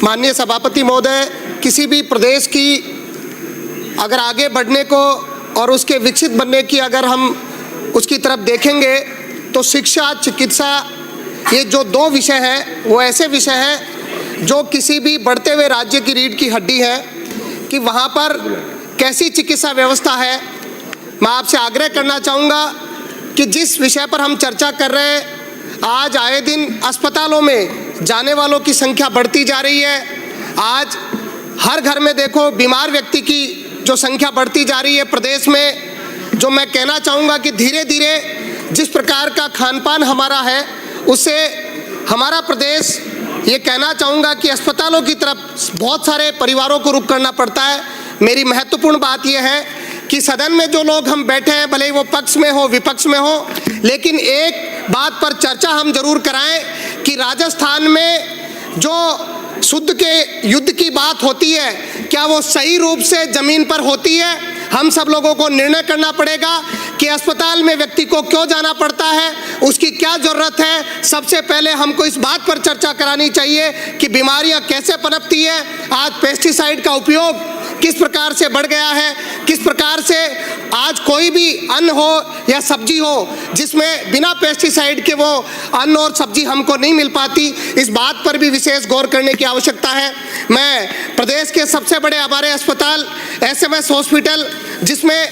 माननीय सभापति महोदय, किसी भी प्रदेश की अगर आगे बढ़ने को और उसके विकसित बनने की अगर हम उसकी तरफ देखेंगे तो शिक्षा, चिकित्सा, ये जो दो विषय हैं वो ऐसे विषय हैं जो किसी भी बढ़ते हुए राज्य की रीढ़ की हड्डी है कि वहाँ पर कैसी चिकित्सा व्यवस्था है। मैं आपसे आग्रह करना चाहूँगा कि जिस विषय पर हम चर्चा कर रहे हैं, आज आए दिन अस्पतालों में जाने वालों की संख्या बढ़ती जा रही है। आज हर घर में देखो बीमार व्यक्ति की जो संख्या बढ़ती जा रही है प्रदेश में। जो मैं कहना चाहूँगा कि धीरे धीरे जिस प्रकार का खान पान हमारा है उससे हमारा प्रदेश, ये कहना चाहूँगा कि अस्पतालों की तरफ बहुत सारे परिवारों को रुख करना पड़ता है। मेरी महत्वपूर्ण बात यह है कि सदन में जो लोग हम बैठे हैं, भले ही वो पक्ष में हो विपक्ष में हो, लेकिन एक बात पर चर्चा हम जरूर कराएं कि राजस्थान में जो शुद्ध के युद्ध की बात होती है, क्या वो सही रूप से जमीन पर होती है? हम सब लोगों को निर्णय करना पड़ेगा कि अस्पताल में व्यक्ति को क्यों जाना पड़ता है, उसकी क्या ज़रूरत है। सबसे पहले हमको इस बात पर चर्चा करानी चाहिए कि बीमारियां कैसे पनपती है। आज पेस्टिसाइड का उपयोग किस प्रकार से बढ़ गया है, किस प्रकार से आज कोई भी अन्न हो या सब्जी हो जिसमें बिना पेस्टिसाइड के वो अन्न और सब्जी हमको नहीं मिल पाती, इस बात पर भी विशेष गौर करने की आवश्यकता है। मैं प्रदेश के सबसे बड़े हमारे अस्पताल SMS हॉस्पिटल, जिसमें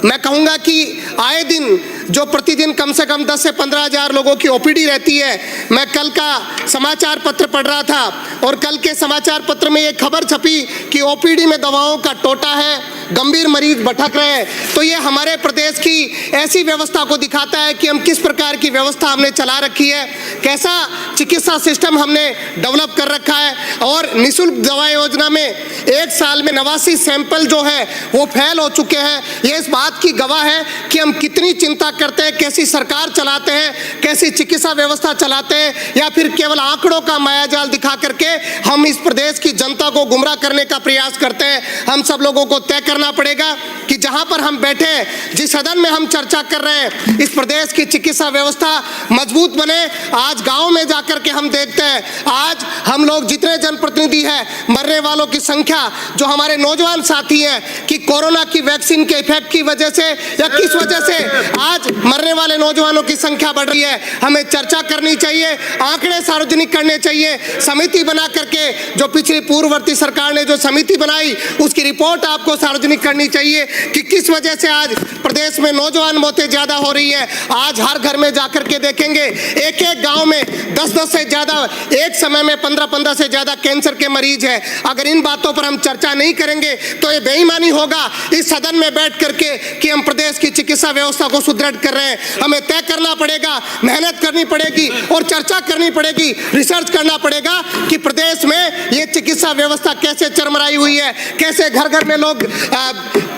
मैं कहूँगा कि आए दिन जो प्रतिदिन कम से कम 10 से 15 हज़ार लोगों की OPD रहती है। मैं कल का समाचार पत्र पढ़ रहा था और कल के समाचार पत्र में ये खबर छपी कि OPD में दवाओं का टोटा है, गंभीर मरीज भटक रहे हैं। तो ये हमारे प्रदेश की ऐसी व्यवस्था को दिखाता है कि हम किस प्रकार की व्यवस्था हमने चला रखी है, कैसा चिकित्सा सिस्टम हमने डेवलप कर रखा है। और निःशुल्क दवा योजना में एक साल में 89 सैंपल जो है वो फेल हो चुके हैं। ये इस बात की गवाह है कि हम कितनी चिंता करते हैं, कैसी सरकार चलाते हैं, कैसी चिकित्सा व्यवस्था चलाते हैं, या फिर केवल आंकड़ों का मायाजाल दिखा करके हम इस प्रदेश की जनता को गुमराह करने का प्रयास करते हैं। हम सब लोगों को तय करना पड़ेगा कि जहां पर हम बैठे हैं, जिस सदन में हम चर्चा कर रहे हैं, इस प्रदेश की चिकित्सा व्यवस्था मजबूत बने। आज गांव में जाकर के हम देखते हैं, आज हम लोग जितने जनप्रतिनिधि हैं, मरने वालों की संख्या, जो हमारे नौजवान साथी हैं कि कोरोना की वैक्सीन के इफेक्ट की वजह से या किस वजह से आज मरने वाले नौजवानों की संख्या बढ़ रही है। हमें चर्चा करनी चाहिए, आंकड़े सार्वजनिक करने चाहिए। समिति बना करके, जो पिछली पूर्ववर्ती सरकार ने जो समिति बनाई, उसकी रिपोर्ट आपको सार्वजनिक करनी चाहिए कि किस वजह से आज प्रदेश में नौजवान मौतें ज्यादा हो रही है। आज हर घर में जाकर के देखेंगे, एक एक गांव में 10-10 से ज्यादा, एक समय में 15-15 से ज्यादा कैंसर के मरीज हैं। अगर इन बातों पर हम चर्चा नहीं करेंगे तो ये बेईमानी होगा इस सदन में बैठ करके कि हम प्रदेश की चिकित्सा व्यवस्था को सुदृढ़ कर रहे हैं। हमें तय करना पड़ेगा, मेहनत करनी पड़ेगी और चर्चा करनी पड़ेगी, रिसर्च करना पड़ेगा कि प्रदेश में ये चिकित्सा व्यवस्था कैसे चरमराई हुई है, कैसे घर घर में लोग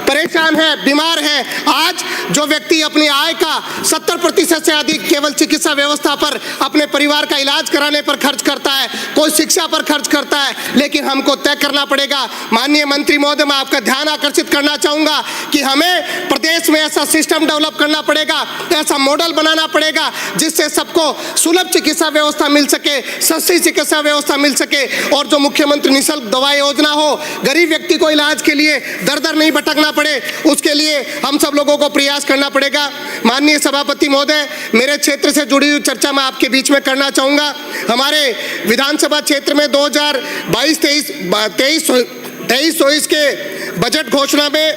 परेशान हैं, बीमार हैं। आज जो व्यक्ति अपनी आय का 70% से अधिक केवल चिकित्सा व्यवस्था पर, अपने परिवार का इलाज कराने पर खर्च करता है, कोई शिक्षा पर खर्च करता है, लेकिन हमको तय करना पड़ेगा। माननीय मंत्री महोदय, मैं आपका ध्यान आकर्षित करना चाहूँगा कि हमें प्रदेश में ऐसा सिस्टम डेवलप करना पड़ेगा, ऐसा मॉडल बनाना पड़ेगा जिससे सबको सुलभ चिकित्सा व्यवस्था मिल सके, सस्ती चिकित्सा व्यवस्था मिल सके, और जो मुख्यमंत्री निःशुल्क दवा योजना हो, गरीब व्यक्ति को इलाज के लिए दर दर नहीं भटकना पड़े, उसके लिए हम सब लोगों को प्रयास करना पड़ेगा। माननीय सभापति महोदय, मेरे क्षेत्र से जुड़ी हुई चर्चा मैं आपके बीच में करना चाहूँगा। हमारे विधानसभा क्षेत्र में 2022-23-24 के बजट घोषणा में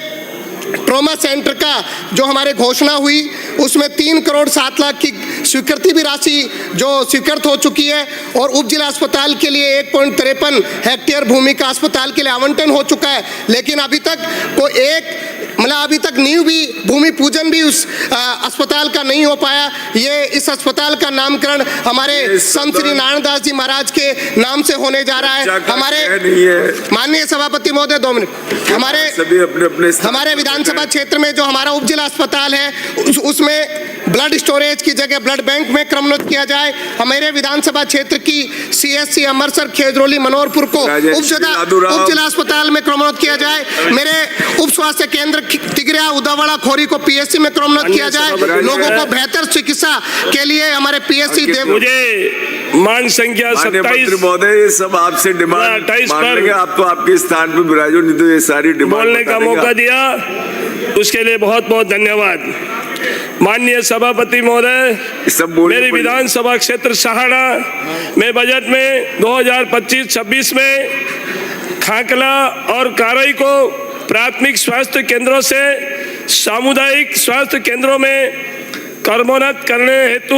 ट्रॉमा सेंटर का जो हमारे घोषणा हुई, उसमें 3 करोड़ 7 लाख की स्वीकृति भी राशि जो स्वीकृत हो चुकी है, और उप जिला अस्पताल के लिए 1.53 हेक्टेयर भूमि का अस्पताल के लिए आवंटन हो चुका है। लेकिन अभी तक अभी तक नींव भी, भूमि पूजन भी उस अस्पताल का नहीं हो पाया। ये इस अस्पताल का नामकरण हमारे संत श्री नारायण दास जी महाराज के नाम से होने जा रहा है। हमारे माननीय सभापति महोदय, 2 मिनट, हमारे विधानसभा क्षेत्र में जो हमारा उप जिला अस्पताल है, उसमें ब्लड स्टोरेज की जगह ब्लड बैंक में क्रमोन्नत किया जाए। हमारे विधानसभा क्षेत्र की CSC अमरसर, खेजरोली, मनोहरपुर को उप जिला अस्पताल में क्रमोन्नत किया जाए। मेरे उप स्वास्थ्य केंद्र तिगरिया, उदावाड़ा, खोरी को PSC में क्रमोन्नत किया जाए। लोगों को बेहतर चिकित्सा के लिए हमारे PSC मांग संख्या माननीय 27 मंत्री महोदय, ये सब आपसे डिमांड 28 मान पर लेंगे। आप तो आपके स्थान पे विराजो, नहीं तो ये सारी डिमांड बोलने का बता देंगे मौका आप। दिया, उसके लिए बहुत बहुत धन्यवाद। माननीय सभापति महोदय, सब बोलने मेरी पड़ेगा। विधानसभा क्षेत्र सहाड़ा में बजट में 2025-26 में खाकला और कारई को प्राथमिक स्वास्थ्य केंद्रों से सामुदायिक स्वास्थ्य केंद्रों में क्रमोन्नत करने हेतु